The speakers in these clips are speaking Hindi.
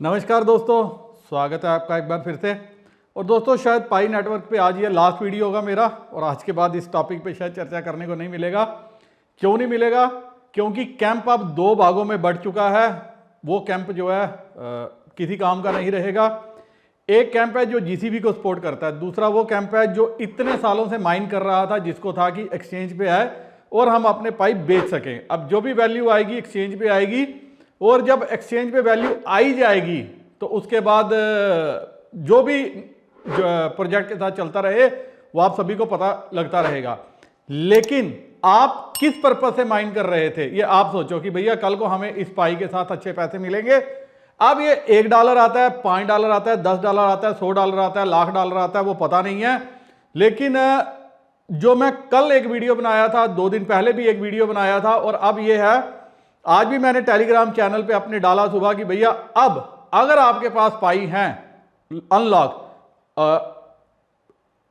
नमस्कार दोस्तों, स्वागत है आपका एक बार फिर से। और दोस्तों शायद पाई नेटवर्क पे आज ये लास्ट वीडियो होगा मेरा, और आज के बाद इस टॉपिक पे शायद चर्चा करने को नहीं मिलेगा। क्यों नहीं मिलेगा? क्योंकि कैंप अब दो भागों में बढ़ चुका है। वो कैंप जो है किसी काम का नहीं रहेगा। एक कैंप है जो जीसीबी को सपोर्ट करता है, दूसरा वो कैंप है जो इतने सालों से माइन कर रहा था, जिसको था कि एक्सचेंज पे आए और हम अपने पाइप बेच सकें। अब जो भी वैल्यू आएगी एक्सचेंज पे आएगी, और जब एक्सचेंज पे वैल्यू आई जाएगी तो उसके बाद जो भी प्रोजेक्ट के साथ चलता रहे वो आप सभी को पता लगता रहेगा। लेकिन आप किस पर्पस से माइन कर रहे थे ये आप सोचो कि भैया कल को हमें इस पाई के साथ अच्छे पैसे मिलेंगे। अब ये $1 आता है, $5 आता है, $10 आता है, $100 आता है, $1,00,000 आता है, वो पता नहीं है। लेकिन जो मैं कल एक वीडियो बनाया था, 2 दिन पहले भी एक वीडियो बनाया था, और अब ये है, आज भी मैंने टेलीग्राम चैनल पे अपने डाला सुबह कि भैया अब अगर आपके पास पाई हैं अनलॉक,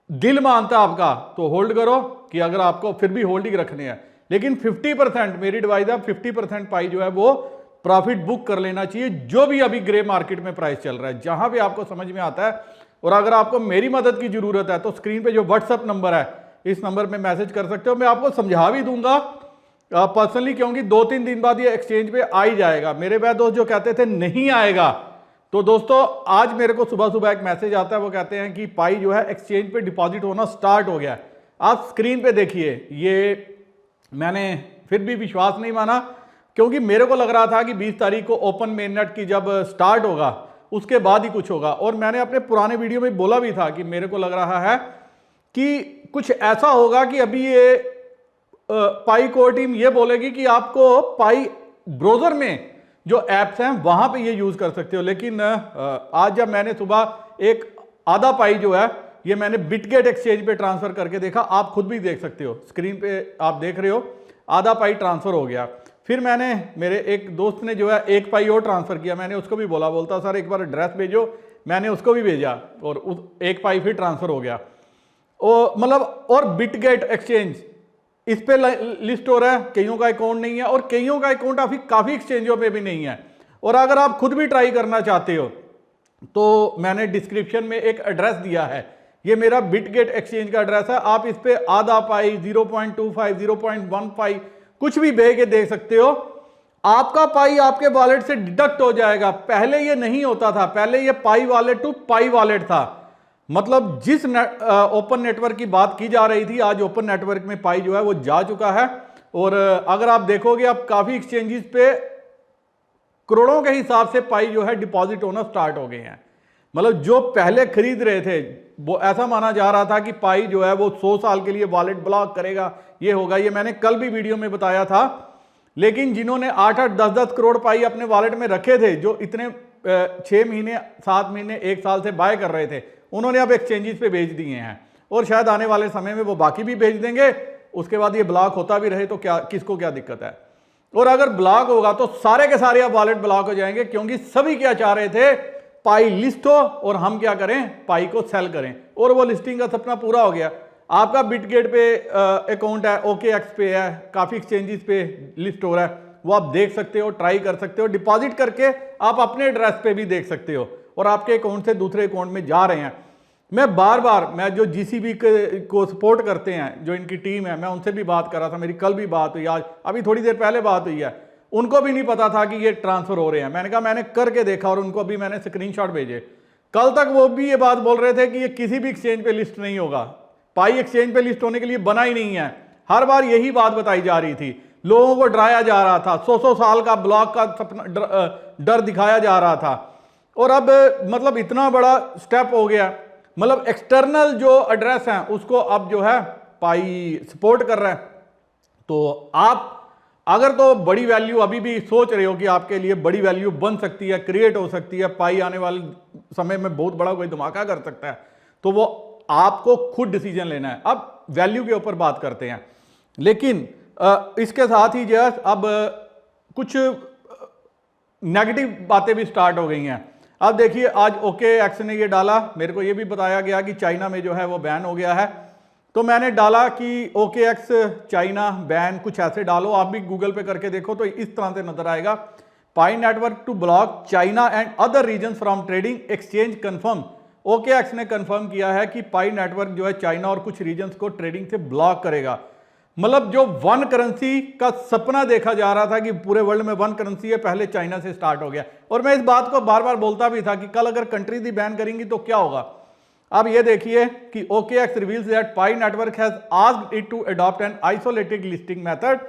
दिल मानता है आपका तो होल्ड करो, कि अगर आपको फिर भी होल्डिंग रखने हैं। लेकिन 50% मेरी एडवाइस है, 50% पाई जो है वो प्रॉफिट बुक कर लेना चाहिए, जो भी अभी ग्रे मार्केट में प्राइस चल रहा है, जहां भी आपको समझ में आता है। और अगर आपको मेरी मदद की जरूरत है तो स्क्रीन पे जो व्हाट्सएप नंबर है, इस नंबर पे मैसेज कर सकते हो। मैं आपको समझा भी दूंगा पर्सनली, क्योंकि 2-3 दिन बाद ये एक्सचेंज पे आ ही जाएगा। मेरे वह दोस्त जो कहते थे नहीं आएगा, तो दोस्तों आज मेरे को सुबह सुबह एक मैसेज आता है, वो कहते हैं कि पाई जो है एक्सचेंज पे डिपॉजिट होना स्टार्ट हो गया है। आप स्क्रीन पे देखिए, ये मैंने फिर भी विश्वास नहीं माना, क्योंकि मेरे को लग रहा था कि 20 तारीख को ओपन मेननेट की जब स्टार्ट होगा उसके बाद ही कुछ होगा। और मैंने अपने पुराने वीडियो में बोला भी था कि मेरे को लग रहा है कि कुछ ऐसा होगा कि अभी ये पाई कोर टीम ये बोलेगी कि आपको पाई ब्राउज़र में जो एप्स हैं वहां पे ये यूज कर सकते हो। लेकिन आज जब मैंने सुबह एक आधा पाई जो है ये मैंने बिटगेट एक्सचेंज पे ट्रांसफर करके देखा, आप खुद भी देख सकते हो, स्क्रीन पे आप देख रहे हो, आधा पाई ट्रांसफर हो गया। फिर मैंने, मेरे एक दोस्त ने जो है एक पाई और ट्रांसफर किया, मैंने उसको भी बोलता सर एक बार एड्रेस भेजो, मैंने उसको भी भेजा और एक पाई फिर ट्रांसफर हो गया। और बिटगेट एक्सचेंज इस पे लिस्ट हो रहा है, कईयों का अकाउंट नहीं है, और कईयों का अकाउंट काफी एक्सचेंजों पे भी नहीं है। और अगर आप खुद भी ट्राई करना चाहते हो तो मैंने डिस्क्रिप्शन में एक एड्रेस दिया है, ये मेरा बिटगेट एक्सचेंज का एड्रेस है। आप इस पे आधा पाई, 0.25, 0.15 कुछ भी भेज के देख सकते हो। आपका पाई आपके वॉलेट से डिडक्ट हो जाएगा। पहले ये नहीं होता था, पहले ये पाई वॉलेट टू पाई वॉलेट था। मतलब जिस ओपन नेटवर्क की बात की जा रही थी, आज ओपन नेटवर्क में पाई जो है वो जा चुका है। और अगर आप देखोगे, अब काफी एक्सचेंजेस पे करोड़ों के हिसाब से पाई जो है डिपॉजिट होना स्टार्ट हो गए हैं। मतलब जो पहले खरीद रहे थे वो ऐसा माना जा रहा था कि पाई जो है वो 100 साल के लिए वॉलेट ब्लॉक करेगा, ये होगा, ये मैंने कल भी वीडियो में बताया था। लेकिन जिन्होंने 8-8, 10-10 करोड़ पाई अपने वॉलेट में रखे थे, जो इतने 6 महीने, 7 महीने, 1 साल से बाय कर रहे थे, उन्होंने अब एक्सचेंजेस पे भेज दिए हैं, और शायद आने वाले समय में वो बाकी भी भेज देंगे। उसके बाद ये ब्लॉक होता भी रहे तो क्या, किसको क्या दिक्कत है। और अगर ब्लॉक होगा तो सारे के सारे अब वॉलेट ब्लॉक हो जाएंगे, क्योंकि सभी क्या चाह रहे थे, पाई लिस्ट हो और हम क्या करें, पाई को सेल करें। और वो लिस्टिंग का सपना पूरा हो गया। आपका बिटगेट पे अकाउंट है, OKX पे है, काफी एक्सचेंजेस पे लिस्ट हो रहा है, वो आप देख सकते हो, ट्राई कर सकते हो, डिपॉजिट करके आप अपने एड्रेस पे भी देख सकते हो, और आपके अकाउंट से दूसरे अकाउंट में जा रहे हैं। मैं बार मैं जो जीसीबी को सपोर्ट करते हैं, जो इनकी टीम है, मैं उनसे भी बात कर रहा था, मेरी कल भी बात हुई, आज अभी थोड़ी देर पहले बात हुई है, उनको भी नहीं पता था कि ये ट्रांसफर हो रहे हैं। मैंने कहा मैंने करके देखा, और उनको भी मैंने स्क्रीनशॉट भेजे। कल तक वो भी ये बात बोल रहे थे कि ये किसी भी एक्सचेंज पे लिस्ट नहीं होगा, पाई एक्सचेंज पे लिस्ट होने के लिए बना ही नहीं है। हर बार यही बात बताई जा रही थी, लोगों को डराया जा रहा था, 100 साल का ब्लॉक का सपना, डर दिखाया जा रहा था। और अब मतलब इतना बड़ा स्टेप हो गया, मतलब एक्सटर्नल जो एड्रेस है उसको अब जो है पाई सपोर्ट कर रहा है। तो आप अगर तो बड़ी वैल्यू अभी भी सोच रहे हो कि आपके लिए बड़ी वैल्यू बन सकती है, क्रिएट हो सकती है, पाई आने वाले समय में बहुत बड़ा कोई धमाका कर सकता है, तो वो आपको खुद डिसीजन लेना है। अब वैल्यू के ऊपर बात करते हैं, लेकिन इसके साथ ही जो है अब कुछ नेगेटिव बातें भी स्टार्ट हो गई हैं। अब देखिए, आज OKX ने ये डाला, मेरे को ये भी बताया गया कि चाइना में जो है वो बैन हो गया है, तो मैंने डाला कि OKX चाइना बैन, कुछ ऐसे डालो, आप भी गूगल पे करके देखो तो इस तरह से नजर आएगा। Pi Network to block China and other region from trading exchange confirm. OKX ने कंफर्म किया है कि पाई नेटवर्क जो है चाइना और कुछ रीजन्स को ट्रेडिंग से ब्लॉक करेगा। मतलब जो वन करेंसी का सपना देखा जा रहा था कि पूरे वर्ल्ड में वन करेंसी है, पहले चाइना से स्टार्ट हो गया। और मैं इस बात को बार बार बोलता भी था कि कल अगर कंट्रीज ही बैन करेंगी तो क्या होगा। अब ये देखिए कि OKX reveals that pi network has asked it to adopt an isolated listing method.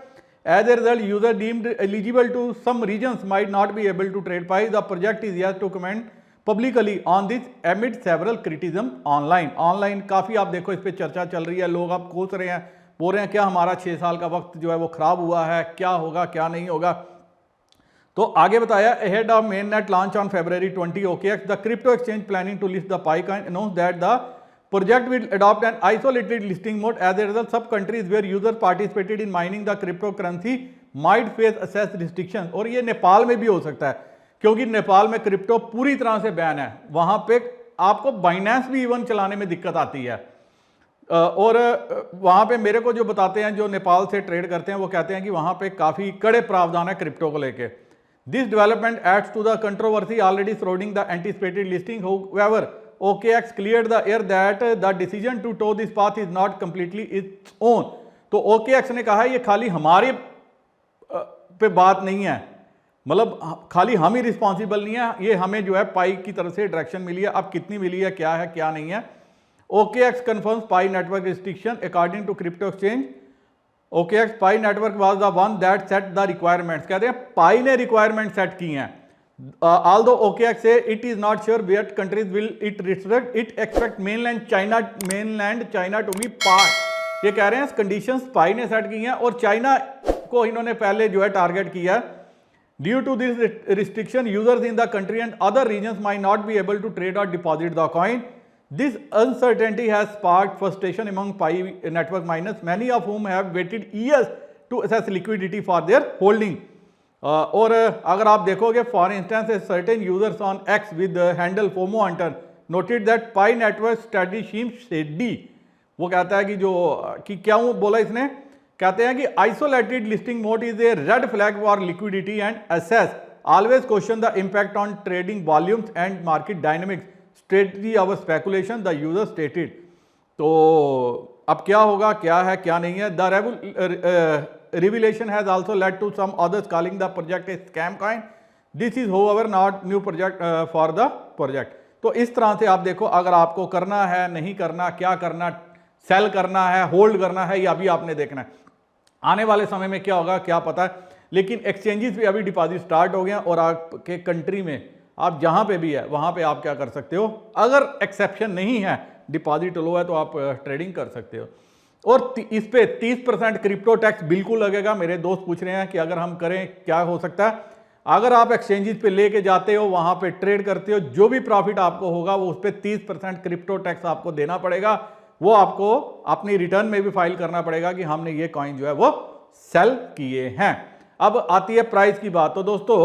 As a result, user deemed eligible to some regions might not be able to trade Pi. The project is yet to comment publicly on this amid several criticism online. Online काफ़ी आप देखो इस पे चर्चा चल रही है, लोग अब कोस रहे हैं, बोल रहे हैं क्या हमारा 6 साल का वक्त जो है वो खराब हुआ है, क्या होगा क्या नहीं होगा। तो आगे बताया ahead of mainnet launch on February 20, OKX, the crypto exchange planning to list the Pi coin, announced that the project will adopt an isolated listing mode. As a result, some countries where users participated in mining the cryptocurrency might face access restrictions. और ये नेपाल में भी हो सकता है क्योंकि नेपाल में क्रिप्टो पूरी तरह से बैन है, वहां पे आपको बाइनेंस भी इवन चलाने में दिक्कत आती है। और वहां पे मेरे को जो बताते हैं जो नेपाल से ट्रेड करते हैं वो कहते हैं कि वहां पे काफी कड़े प्रावधान है क्रिप्टो को लेके। This development adds to the controversy already surrounding the anticipated listing. However, OKX cleared the air that the decision to tow this path is not completely its own. तो OKX ने कहा ये खाली हमारे पे बात नहीं है, मतलब खाली हम ही रिस्पॉन्सिबल नहीं है, ये हमें जो है पाई की तरफ से डायरेक्शन मिली है। अब कितनी मिली है क्या नहीं है। OKX confirms Pi network restriction according to crypto exchange. OKX Pi network was the one that set the requirements. कहते हैं पाई ने रिक्वायरमेंट सेट की हैं। Although OKX say it is not sure what countries will it restrict, it expect mainland China to be part. ये कह रहे हैं कंडीशंस पाई ने सेट की हैं और चाइना को इन्होंने पहले जो है टारगेट किया है। Due to this restriction, users in the country and other regions might not be able to trade or deposit the coin. This uncertainty has sparked frustration among Pi network miners, many of whom have waited years to assess liquidity for their holding. और अगर आप देखोगे for instance certain users on x with handle FOMO Hunter noted that pi network study seems shady. वो कहता है कि क्यों बोला इसने, कहते हैं कि isolated listing mode is a red flag for liquidity and access, always question the impact on trading volumes and market dynamics, strategy of speculation the user stated. तो अब क्या होगा क्या नहीं है। The revelation has also led to some others calling the project a scam coin. This is however not new project for the project. तो इस तरह से आप देखो अगर आपको करना है नहीं करना, क्या करना, सेल करना है, होल्ड करना है, ये अभी आपने देखना है। आने वाले समय में क्या होगा क्या पता है, लेकिन एक्सचेंजेस भी अभी डिपॉजिट स्टार्ट हो गए हैं और आपके कंट्री में आप जहां पे भी है वहां पे आप क्या कर सकते हो, अगर एक्सेप्शन नहीं है डिपॉजिट लो है तो आप ट्रेडिंग कर सकते हो। और इस पे 30% क्रिप्टो टैक्स बिल्कुल लगेगा। मेरे दोस्त पूछ रहे हैं कि अगर हम करें क्या हो सकता है। अगर आप एक्सचेंजेस पे लेके जाते हो, वहां पे ट्रेड करते हो, जो भी प्रॉफिट आपको होगा वो उस पे 30% क्रिप्टो टैक्स आपको देना पड़ेगा। वो आपको अपनी रिटर्न में भी फाइल करना पड़ेगा कि हमने ये कॉइन जो है वो सेल किए हैं। अब आती है प्राइस की बात। तो दोस्तों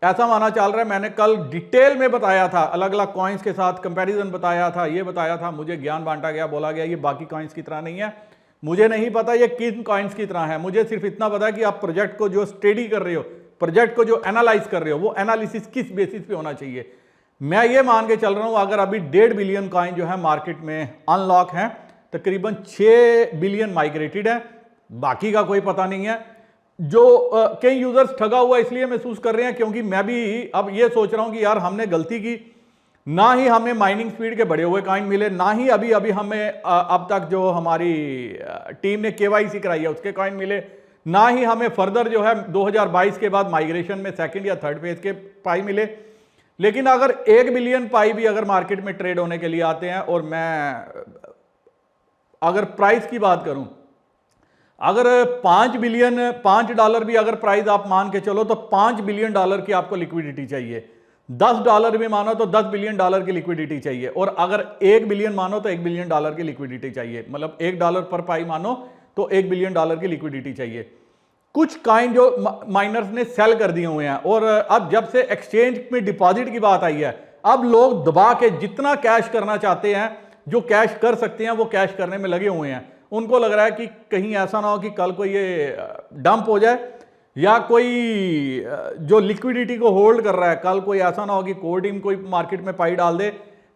ऐसा माना चल रहा है, मैंने कल डिटेल में बताया था, अलग अलग कॉइन्स के साथ कंपैरिजन बताया था, ये बताया था, मुझे ज्ञान बांटा गया, बोला गया ये बाकी कॉइन्स की तरह नहीं है। मुझे नहीं पता ये किन कॉइन्स की तरह है, मुझे सिर्फ इतना पता है कि आप प्रोजेक्ट को जो स्टडी कर रहे हो, प्रोजेक्ट को जो एनालाइज कर रहे हो, वो एनालिसिस किस बेसिस पे होना चाहिए। मैं ये मान के चल रहा हूं अगर अभी 1.5 बिलियन कॉइन जो है मार्केट में अनलॉक है, तकरीबन 6 बिलियन माइग्रेटेड है, बाकी का कोई पता नहीं है। जो कई यूजर्स ठगा हुआ इसलिए महसूस कर रहे हैं क्योंकि मैं भी अब ये सोच रहा हूं कि यार हमने गलती की, ना ही हमें माइनिंग स्पीड के बढ़े हुए कॉइन मिले, ना ही अभी हमें अब तक जो हमारी टीम ने केवाईसी कराई है उसके कॉइन मिले, ना ही हमें फर्दर जो है 2022 के बाद माइग्रेशन में सेकंड या थर्ड फेज के पाई मिले। लेकिन अगर 1 बिलियन पाई भी अगर मार्केट में ट्रेड होने के लिए आते हैं, और मैं अगर प्राइस की बात करूं, अगर $5 भी अगर प्राइस आप मान के चलो तो $5 बिलियन की आपको लिक्विडिटी चाहिए। $10 भी मानो तो $10 बिलियन की लिक्विडिटी चाहिए, और अगर 1 बिलियन मानो तो $1 बिलियन की लिक्विडिटी चाहिए। मतलब $1 पर पाई मानो तो $1 बिलियन की लिक्विडिटी चाहिए। कुछ कॉइन जो माइनर्स ने सेल कर दिए हुए हैं, और अब जब से एक्सचेंज में डिपॉजिट की बात आई है, अब लोग दबा के जितना कैश करना चाहते हैं, जो कैश कर सकते हैं वो कैश करने में लगे हुए हैं। उनको लग रहा है कि कहीं ऐसा ना हो कि कल को ये डंप हो जाए, या कोई जो लिक्विडिटी को होल्ड कर रहा है, कल कोई ऐसा ना हो कि कोर टीम कोई मार्केट में पाई डाल दे,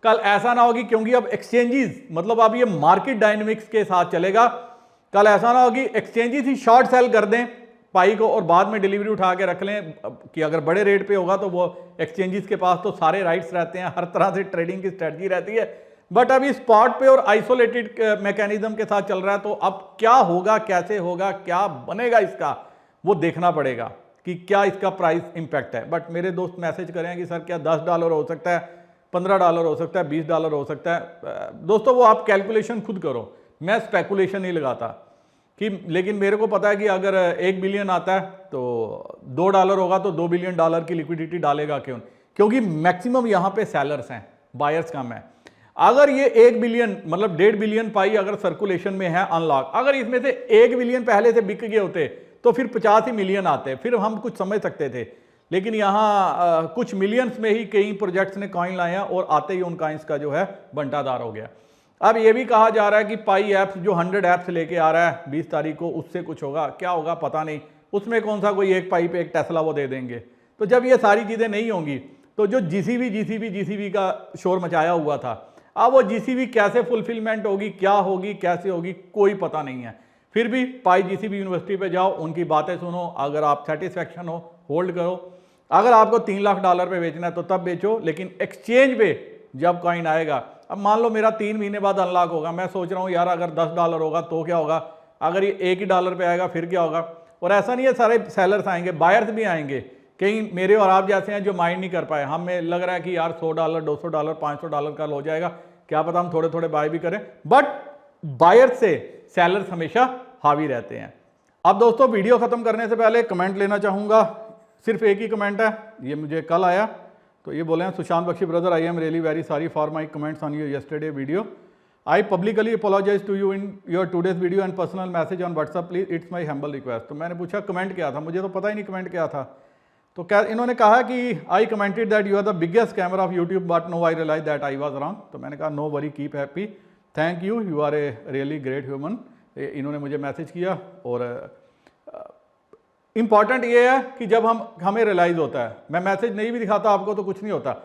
कल ऐसा ना होगी, क्योंकि अब एक्सचेंजेस मतलब अब ये मार्केट डायनेमिक्स के साथ चलेगा। कल ऐसा ना होगी एक्सचेंजेस ही शॉर्ट सेल कर दें पाई को और बाद में डिलीवरी उठा के रख लें कि अगर बड़े रेट पे होगा तो वो एक्सचेंजेस के पास तो सारे राइट्स रहते हैं, हर तरह से ट्रेडिंग की स्ट्रेटजी रहती है। बट अभी स्पॉट पे और आइसोलेटेड मैकेनिज्म के साथ चल रहा है, तो अब क्या होगा, कैसे होगा, क्या बनेगा इसका, वो देखना पड़ेगा कि क्या इसका प्राइस इंपैक्ट है। बट मेरे दोस्त मैसेज करें कि सर क्या $10 हो सकता है, $15 हो सकता है, $20 हो सकता है। दोस्तों वो आप कैलकुलेशन खुद करो, मैं स्पेकुलेशन नहीं लगाता कि, लेकिन मेरे को पता है कि अगर 1 बिलियन आता है तो $2 होगा तो $2 बिलियन की लिक्विडिटी डालेगा क्यों, क्योंकि मैक्सिमम यहाँ पे सेलर्स हैं, बायर्स कम है। अगर ये 1 बिलियन मतलब 1.5 बिलियन पाई अगर सर्कुलेशन में है अनलॉक, अगर इसमें से 1 बिलियन पहले से बिक गए होते तो फिर 50 ही मिलियन आते, फिर हम कुछ समझ सकते थे। लेकिन यहाँ कुछ मिलियंस में ही कई प्रोजेक्ट्स ने कॉइन लाए हैं और आते ही उन कॉइन्स का जो है बंटादार हो गया। अब ये भी कहा जा रहा है कि पाई ऐप्स जो 100 ऐप्स लेके आ रहा है 20 तारीख को, उससे कुछ होगा, क्या होगा पता नहीं, उसमें कौन सा कोई एक पाई पे एक टेस्ला वो दे देंगे। तो जब ये सारी चीज़ें नहीं होंगी तो जो जीसीबी का शोर मचाया हुआ था, अब वो जीसीबी कैसे फुलफिलमेंट होगी, क्या होगी, कैसे होगी, कोई पता नहीं है। फिर भी पाई जीसीबी यूनिवर्सिटी पे जाओ, उनकी बातें सुनो, अगर आप सेटिस्फेक्शन हो होल्ड करो। अगर आपको $3 लाख पे बेचना है तो तब बेचो, लेकिन एक्सचेंज पे जब कॉइन आएगा, अब मान लो मेरा 3 महीने बाद अनलॉक होगा, मैं सोच रहा हूँ यार अगर $10 होगा तो क्या होगा, अगर ये $1 ही पे आएगा फिर क्या होगा। और ऐसा नहीं है सारे सेलर्स आएंगे, बायर्स भी आएंगे, कहीं मेरे और आप जैसे हैं जो माइंड नहीं कर पाए, हमें लग रहा है कि यार $100, $200, $500 का हो जाएगा, क्या पता हम थोड़े थोड़े बाय भी करें। बट बायर से सेलर्स हमेशा हावी रहते हैं। अब दोस्तों वीडियो खत्म करने से पहले कमेंट लेना चाहूँगा, सिर्फ एक ही कमेंट है, ये मुझे कल आया, तो ये बोले हैं Sushant Bakshi brother, I am really very sorry for my comments on your yesterday video, I publicly apologise to you in your today's video and personal message on WhatsApp, please it's my humble request. तो मैंने पूछा कमेंट क्या था, मुझे तो पता ही नहीं कमेंट क्या था। तो क्या इन्होंने कहा कि I commented that you are the biggest scammer of YouTube but no I realise that I was wrong. तो मैंने कहा no worry, keep happy, thank you, you are a really great human. इन्होंने मुझे मैसेज किया। और इंपॉर्टेंट ये है कि जब हमें रियलाइज होता है, मैं मैसेज नहीं भी दिखाता आपको तो कुछ नहीं होता।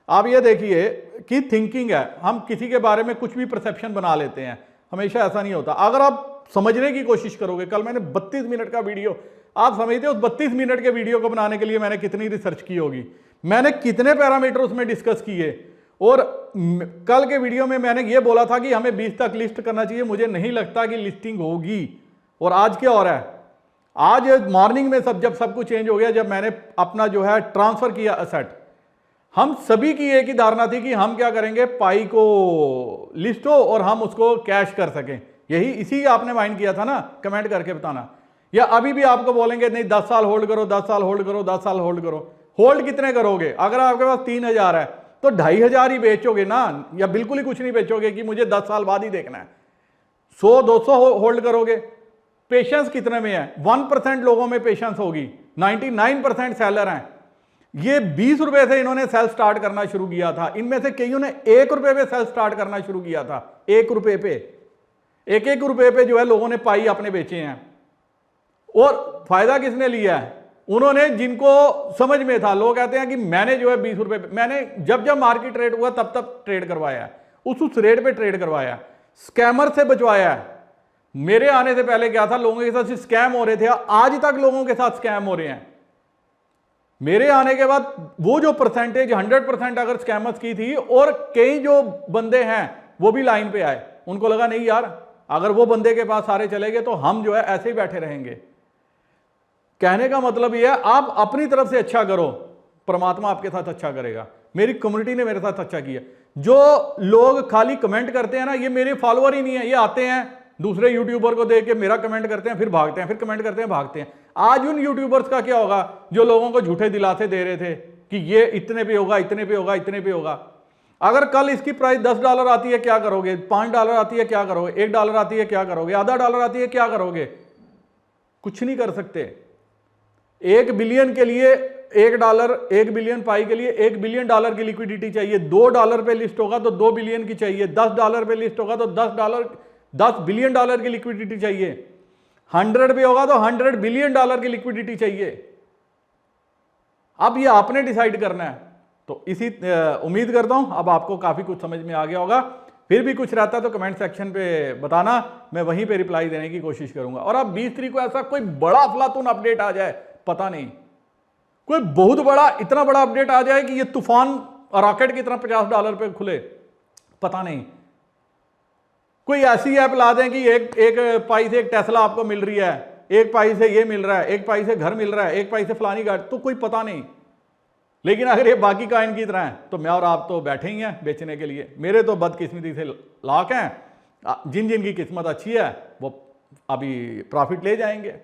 आप ये देखिए कि थिंकिंग है, हम किसी के बारे में कुछ भी परसेप्शन बना लेते हैं, हमेशा ऐसा नहीं होता। अगर आप समझने की कोशिश करोगे, कल मैंने 32 मिनट का वीडियो, आप समझते हो उस 32 मिनट के वीडियो को बनाने के लिए मैंने कितनी रिसर्च की होगी, मैंने कितने पैरामीटर उसमें डिस्कस किए। और कल के वीडियो में मैंने ये बोला था कि हमें 20 तक लिस्ट करना चाहिए, मुझे नहीं लगता कि लिस्टिंग होगी। और आज क्या हो रहा है, आज मॉर्निंग में जब सब कुछ चेंज हो गया, जब मैंने अपना जो है ट्रांसफर किया असेट, हम सभी की एक ही धारणा थी कि हम क्या करेंगे, पाई को लिस्ट हो और हम उसको कैश कर सकें। यही इसी आपने माइंड किया था ना, कमेंट करके बताना। या अभी भी आपको बोलेंगे नहीं 10 साल होल्ड करो, 10 साल होल्ड करो, 10 साल होल्ड करो। होल्ड कितने करोगे? अगर आपके पास 3000 है तो 2500 ही बेचोगे ना, या बिल्कुल ही कुछ नहीं बेचोगे कि मुझे 10 साल बाद ही देखना है। 100-200 होल्ड करोगे। पेशेंस कितने में है? 1% लोगों में पेशेंस होगी, 99% सेलर हैं। ये 20 रुपए से इन्होंने सेल स्टार्ट करना शुरू किया था, इनमें से कईयों ने 1 रुपए पे सेल स्टार्ट करना शुरू किया था। 1 रुपए पे, 1-1 रुपए पे जो है लोगों ने पाई अपने बेचे हैं। और फायदा किसने लिया है? उन्होंने, जिनको समझ में था। लोग कहते हैं कि मैंने जो है 20 रुपए पे, मैंने जब मार्केट रेट हुआ तब ट्रेड करवाया, उस रेट पे ट्रेड करवाया, स्कैमर से बचवाया। मेरे आने से पहले क्या था, लोगों के साथ स्कैम हो रहे थे, आज तक लोगों के साथ स्कैम हो रहे हैं। मेरे आने के बाद वो जो परसेंटेज 100% अगर स्कैमर्स की थी, और कई जो बंदे हैं वो भी लाइन पे आए, उनको लगा नहीं यार अगर वो बंदे के पास सारे चले गए तो हम जो है ऐसे ही बैठे रहेंगे। कहने का मतलब ये है, आप अपनी तरफ से अच्छा करो, परमात्मा आपके साथ अच्छा करेगा। मेरी कम्युनिटी ने मेरे साथ अच्छा किया। जो लोग खाली कमेंट करते हैं ना, ये मेरे फॉलोअर ही नहीं है, ये आते हैं दूसरे यूट्यूबर को देख के मेरा कमेंट करते हैं, फिर भागते हैं, फिर कमेंट करते हैं, भागते हैं। आज उन यूट्यूबर्स का क्या होगा जो लोगों को झूठे दिलासे दे रहे थे कि ये इतने पे होगा, इतने पे होगा, इतने पे होगा। अगर कल इसकी प्राइस $10 आती है क्या करोगे? $5 आती है क्या करोगे? $1 आती है क्या करोगे? आधा $1 आती है क्या करोगे? कुछ नहीं कर सकते। 1 बिलियन के लिए $1, 1 बिलियन पाई के लिए $1 बिलियन की लिक्विडिटी चाहिए। $2 पे लिस्ट होगा तो $2 बिलियन की चाहिए। $10 पे लिस्ट होगा तो $10 बिलियन की लिक्विडिटी चाहिए। 100 पे होगा तो $100 बिलियन की लिक्विडिटी चाहिए। अब ये आपने डिसाइड करना है। तो इसी उम्मीद करता हूं अब आपको काफी कुछ समझ में आ गया होगा। फिर भी कुछ रहता तो कमेंट सेक्शन पे बताना, मैं वहीं पे रिप्लाई देने की कोशिश करूंगा। और अब 20 तारीख को ऐसा कोई बड़ा अफलातून अपडेट आ जाए, पता नहीं, कोई बहुत बड़ा इतना बड़ा अपडेट आ जाए कि ये तूफान रॉकेट की तरह $50 पे खुले, पता नहीं। कोई ऐसी ऐप ला दें कि एक पाई से एक टेस्ला आपको मिल रही है, एक पाई से ये मिल रहा है, एक पाई से घर मिल रहा है, एक पाई से फलानी गाड़ी, तो कोई पता नहीं। लेकिन अगर ये बाकी काइन की तरह है तो मैं और आप तो बैठे ही हैं बेचने के लिए। मेरे तो बदकिस्मती से लाख हैं, जिन जिन की किस्मत अच्छी है वो अभी प्रॉफिट ले जाएंगे।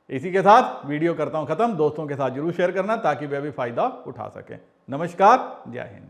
इसी के साथ वीडियो करता हूं खत्म। दोस्तों के साथ जरूर शेयर करना ताकि वे भी फायदा उठा सकें। नमस्कार, जय हिंद।